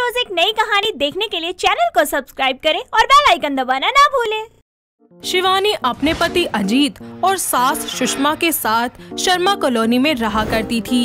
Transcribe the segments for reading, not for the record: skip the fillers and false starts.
रोज एक नई कहानी देखने के लिए चैनल को सब्सक्राइब करें और बेल आइकन दबाना ना भूलें। शिवानी अपने पति अजीत और सास सुषमा के साथ शर्मा कॉलोनी में रहा करती थी।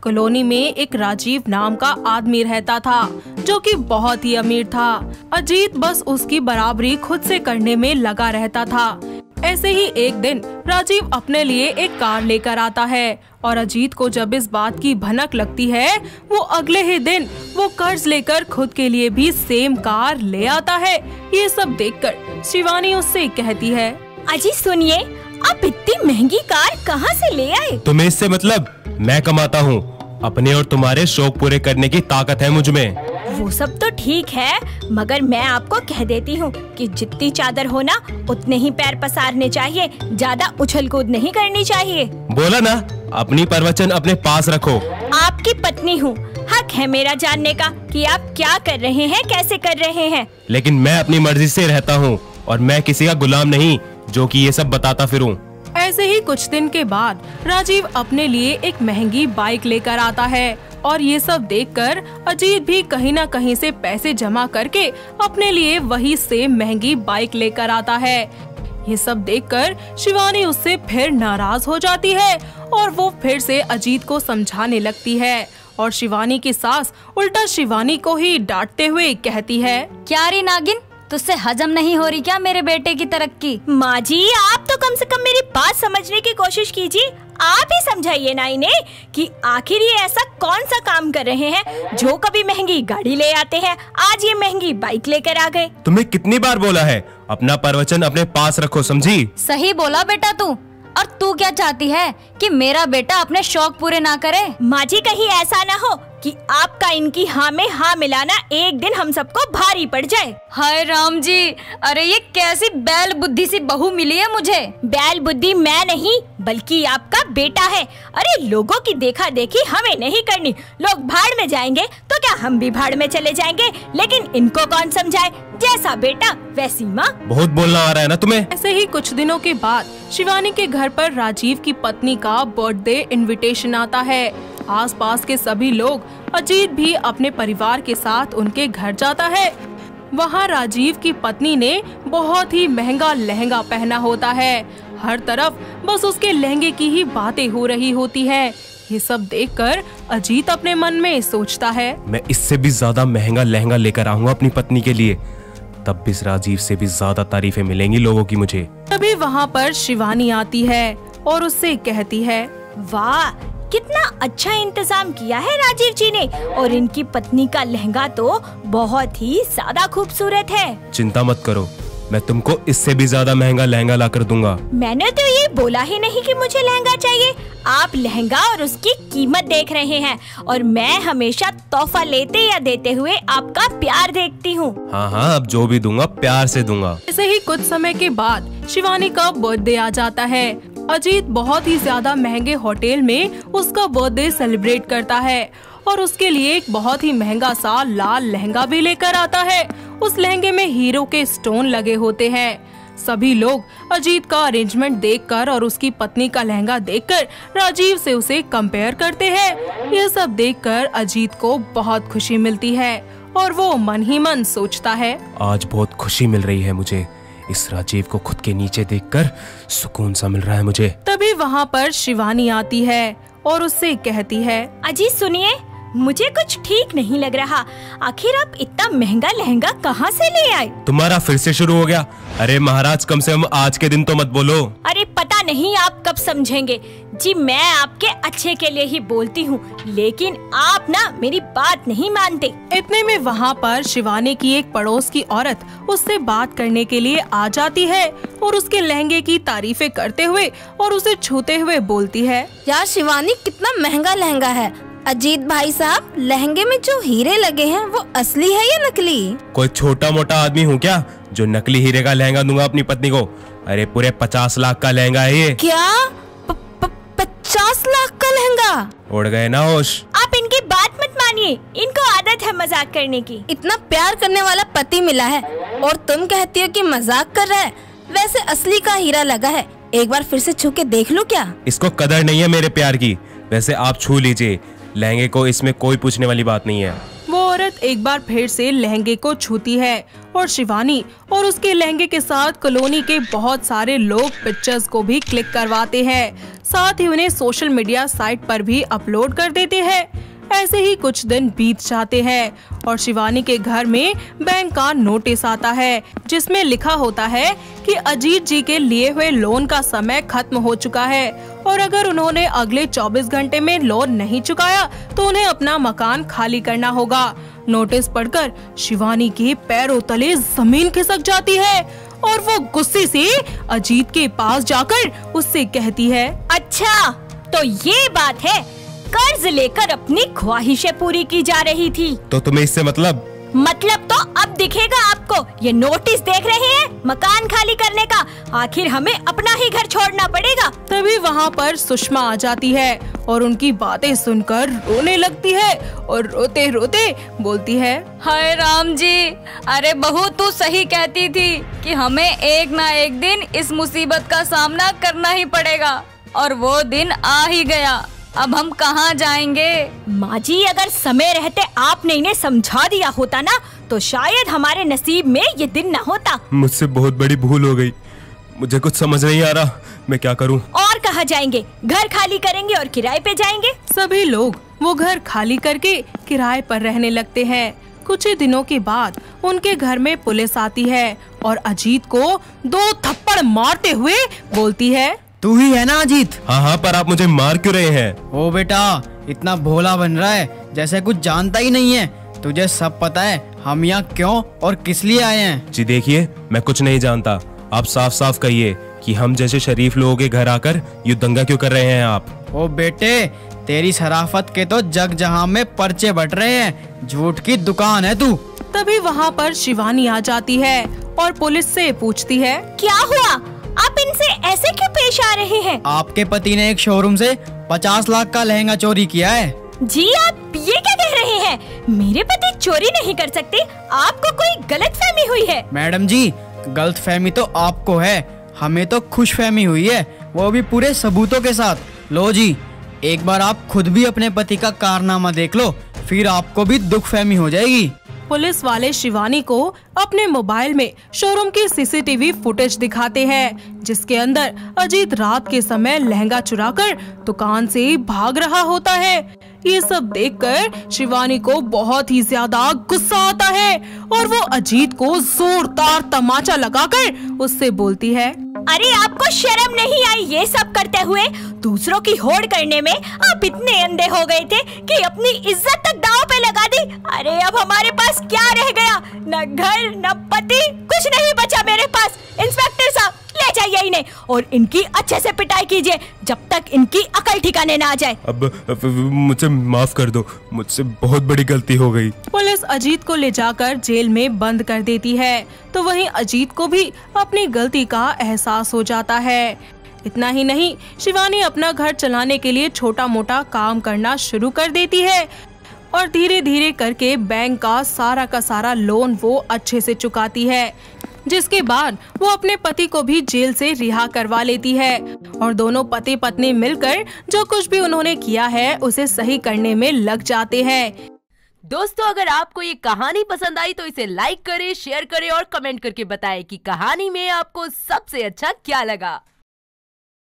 कॉलोनी में एक राजीव नाम का आदमी रहता था जो कि बहुत ही अमीर था। अजीत बस उसकी बराबरी खुद से करने में लगा रहता था। ऐसे ही एक दिन राजीव अपने लिए एक कार लेकर आता है और अजीत को जब इस बात की भनक लगती है वो अगले ही दिन वो कर्ज लेकर खुद के लिए भी सेम कार ले आता है। ये सब देखकर शिवानी उससे कहती है, अजी सुनिए, आप इतनी महंगी कार कहाँ से ले आए? तुम्हें इससे मतलब? मैं कमाता हूँ, अपने और तुम्हारे शौक पूरे करने की ताकत है मुझ में। वो सब तो ठीक है, मगर मैं आपको कह देती हूँ कि जितनी चादर हो ना उतने ही पैर पसारने चाहिए, ज्यादा उछल कूद नहीं करनी चाहिए। बोला ना, अपनी प्रवचन अपने पास रखो। आपकी पत्नी हूँ, हक है मेरा जानने का कि आप क्या कर रहे हैं, कैसे कर रहे हैं। लेकिन मैं अपनी मर्जी से रहता हूँ और मैं किसी का गुलाम नहीं जो कि ये सब बताता फिरूं। ऐसे ही कुछ दिन के बाद राजीव अपने लिए एक महंगी बाइक लेकर आता है और ये सब देखकर अजीत भी कहीं न कहीं से पैसे जमा करके अपने लिए वही सेम महंगी बाइक लेकर आता है। ये सब देखकर शिवानी उससे फिर नाराज हो जाती है और वो फिर से अजीत को समझाने लगती है और शिवानी की सास उल्टा शिवानी को ही डांटते हुए कहती है, क्या रे नागिन, तुझसे हजम नहीं हो रही क्या मेरे बेटे की तरक्की? माँ जी, आप तो कम से कम मेरी बात समझने की कोशिश कीजिए। आप ही समझाइए ना इन्हें कि आखिर ये ऐसा कौन सा काम कर रहे हैं जो कभी महंगी गाड़ी ले आते हैं, आज ये महंगी बाइक लेकर आ गए। तुम्हें कितनी बार बोला है अपना प्रवचन अपने पास रखो, समझी? सही बोला बेटा तू। और तू क्या चाहती है कि मेरा बेटा अपने शौक पूरे ना करे? माँ जी, कहीं ऐसा ना हो कि आपका इनकी हाँ में हाँ मिलाना एक दिन हम सबको भारी पड़ जाए। हाय राम जी, अरे ये कैसी बैल बुद्धि सी बहू मिली है मुझे। बैल बुद्धि मैं नहीं बल्कि आपका बेटा है। अरे लोगों की देखा देखी हमें नहीं करनी, लोग भाड़ में जाएंगे तो क्या हम भी भाड़ में चले जाएंगे, लेकिन इनको कौन समझाए, जैसा बेटा वैसी माँ। बहुत बोलना आ रहा है ना तुम्हें। ऐसे ही कुछ दिनों के बाद शिवानी के घर पर राजीव की पत्नी का बर्थडे इनविटेशन आता है। आसपास के सभी लोग, अजीत भी अपने परिवार के साथ उनके घर जाता है। वहाँ राजीव की पत्नी ने बहुत ही महंगा लहंगा पहना होता है। हर तरफ बस उसके लहंगे की ही बातें हो रही होती है। ये सब देखकर अजीत अपने मन में सोचता है, मैं इससे भी ज्यादा महंगा लहंगा लेकर आऊंगा अपनी पत्नी के लिए, तब भी इस राजीव से भी ज्यादा तारीफें मिलेंगी लोगों की मुझे। तभी वहाँ पर शिवानी आती है और उससे कहती है, वाह कितना अच्छा इंतजाम किया है राजीव जी ने, और इनकी पत्नी का लहंगा तो बहुत ही ज्यादा खूबसूरत है। चिंता मत करो, मैं तुमको इससे भी ज्यादा महंगा लहंगा ला कर दूंगा। मैंने तो ये बोला ही नहीं कि मुझे लहंगा चाहिए। आप लहंगा और उसकी कीमत देख रहे हैं और मैं हमेशा तोहफा लेते या देते हुए आपका प्यार देखती हूँ। हाँ हाँ, अब जो भी दूंगा प्यार से दूंगा। ऐसे ही कुछ समय के बाद शिवानी का बर्थडे आ जाता है। अजीत बहुत ही ज्यादा महंगे होटल में उसका बर्थडे सेलिब्रेट करता है और उसके लिए एक बहुत ही महंगा सा लाल लहंगा भी लेकर आता है। उस लहंगे में हीरो के स्टोन लगे होते हैं। सभी लोग अजीत का अरेंजमेंट देखकर और उसकी पत्नी का लहंगा देखकर राजीव से उसे कंपेयर करते हैं। यह सब देखकर अजीत को बहुत खुशी मिलती है और वो मन ही मन सोचता है, आज बहुत खुशी मिल रही है मुझे, इस राजीव को खुद के नीचे देखकर सुकून सा मिल रहा है मुझे। तभी वहाँ पर शिवानी आती है और उससे कहती है, अजीत सुनिए, मुझे कुछ ठीक नहीं लग रहा। आखिर आप इतना महंगा लहंगा कहाँ से ले आए? तुम्हारा फिर से शुरू हो गया। अरे महाराज, कम से कम आज के दिन तो मत बोलो। अरे पता नहीं आप कब समझेंगे जी, मैं आपके अच्छे के लिए ही बोलती हूँ, लेकिन आप ना मेरी बात नहीं मानते। इतने में वहाँ पर शिवानी की एक पड़ोस की औरत उससे बात करने के लिए आ जाती है और उसके लहंगे की तारीफें करते हुए और उसे छूते हुए बोलती है, यार शिवानी, कितना महंगा लहंगा है। अजीत भाई साहब, लहंगे में जो हीरे लगे हैं वो असली है या नकली? कोई छोटा मोटा आदमी हूँ क्या जो नकली हीरे का लहंगा दूंगा अपनी पत्नी को? अरे पूरे 50 लाख का लहंगा है ये। क्या 50 लाख का लहंगा? उड़ गए ना होश। आप इनकी बात मत मानिए, इनको आदत है मजाक करने की। इतना प्यार करने वाला पति मिला है और तुम कहती हो कि मजाक कर रहा है। वैसे असली का हीरा लगा है, एक बार फिर से छू के देख लो क्या? इसको कदर नहीं है मेरे प्यार की। वैसे आप छू लीजिए लहंगे को, इसमें कोई पूछने वाली बात नहीं है। वो औरत एक बार फिर से लहंगे को छूती है और शिवानी और उसके लहंगे के साथ कॉलोनी के बहुत सारे लोग पिक्चर्स को भी क्लिक करवाते हैं, साथ ही उन्हें सोशल मीडिया साइट पर भी अपलोड कर देते हैं। ऐसे ही कुछ दिन बीत जाते हैं और शिवानी के घर में बैंक का नोटिस आता है जिसमें लिखा होता है कि अजीत जी के लिए हुए लोन का समय खत्म हो चुका है और अगर उन्होंने अगले 24 घंटे में लोन नहीं चुकाया तो उन्हें अपना मकान खाली करना होगा। नोटिस पढ़कर शिवानी के पैरों तले जमीन खिसक जाती है और वो गुस्से से अजीत के पास जाकर उससे कहती है, अच्छा तो ये बात है, कर्ज लेकर अपनी ख्वाहिशें पूरी की जा रही थी। तो तुम्हें इससे मतलब तो अब दिखेगा आपको। ये नोटिस देख रहे हैं मकान खाली करने का, आखिर हमें अपना ही घर छोड़ना पड़ेगा। तभी वहाँ पर सुषमा आ जाती है और उनकी बातें सुनकर रोने लगती है और रोते रोते बोलती है, हाय राम जी, अरे बहू तू सही कहती थी कि हमें एक ना एक दिन इस मुसीबत का सामना करना ही पड़ेगा और वो दिन आ ही गया। अब हम कहाँ जाएंगे? माँ जी, अगर समय रहते आपने इन्हें समझा दिया होता ना तो शायद हमारे नसीब में ये दिन न होता। मुझसे बहुत बड़ी भूल हो गई, मुझे कुछ समझ नहीं आ रहा, मैं क्या करूं? और कहाँ जाएंगे? घर खाली करेंगे और किराए पे जाएंगे। सभी लोग वो घर खाली करके किराए पर रहने लगते हैं। कुछ ही दिनों के बाद उनके घर में पुलिस आती है और अजीत को 2 थप्पड़ मारते हुए बोलती है, तू ही है ना अजीत? हाँ, पर आप मुझे मार क्यों रहे हैं? ओ बेटा, इतना भोला बन रहा है जैसे कुछ जानता ही नहीं है। तुझे सब पता है हम यहाँ क्यों और किस लिए आए हैं। जी देखिए, मैं कुछ नहीं जानता, आप साफ साफ कहिए कि हम जैसे शरीफ लोगों के घर आकर ये दंगा क्यों कर रहे हैं आप? ओ बेटे, तेरी शराफत के तो जग जहां में पर्चे बट रहे हैं, झूठ की दुकान है तू। तभी वहाँ पर शिवानी आ जाती है और पुलिस से पूछती है, क्या हुआ? आप इनसे ऐसे क्यों पेश आ रहे हैं? आपके पति ने एक शोरूम से 50 लाख का लहंगा चोरी किया है। जी आप ये क्या कह रहे हैं? मेरे पति चोरी नहीं कर सकते, आपको कोई गलतफहमी हुई है। मैडम जी, गलतफहमी तो आपको है, हमें तो खुशफहमी हुई है, वो भी पूरे सबूतों के साथ। लो जी, एक बार आप खुद भी अपने पति का कारनामा देख लो, फिर आपको भी दुखफहमी हो जाएगी। पुलिस वाले शिवानी को अपने मोबाइल में शोरूम की सीसीटीवी फुटेज दिखाते हैं जिसके अंदर अजीत रात के समय लहंगा चुराकर दुकान से भाग रहा होता है। ये सब देखकर शिवानी को बहुत ही ज्यादा गुस्सा आता है और वो अजीत को जोरदार तमाचा लगाकर उससे बोलती है, अरे आपको शर्म नहीं आई ये सब करते हुए? दूसरों की होड़ करने में आप इतने अंधे हो गए थे कि अपनी इज्जत तक दांव पे लगा दी। अरे अब हमारे पास क्या रह गया? न घर न पति, कुछ नहीं बचा मेरे पास। इंस्पेक्टर साहब, ले जाइए इन्हें और इनकी अच्छे से पिटाई कीजिए जब तक इनकी अकल ठिकाने न आ जाए। अब मुझे माफ कर दो, मुझसे बहुत बड़ी गलती हो गई। पुलिस अजीत को ले जाकर जेल में बंद कर देती है तो वहीं अजीत को भी अपनी गलती का एहसास हो जाता है। इतना ही नहीं, शिवानी अपना घर चलाने के लिए छोटा मोटा काम करना शुरू कर देती है और धीरे धीरे करके बैंक का सारा लोन वो अच्छे से चुकाती है, जिसके बाद वो अपने पति को भी जेल से रिहा करवा लेती है और दोनों पति पत्नी मिलकर जो कुछ भी उन्होंने किया है उसे सही करने में लग जाते हैं। दोस्तों, अगर आपको ये कहानी पसंद आई तो इसे लाइक करें, शेयर करें और कमेंट करके बताएं कि कहानी में आपको सबसे अच्छा क्या लगा।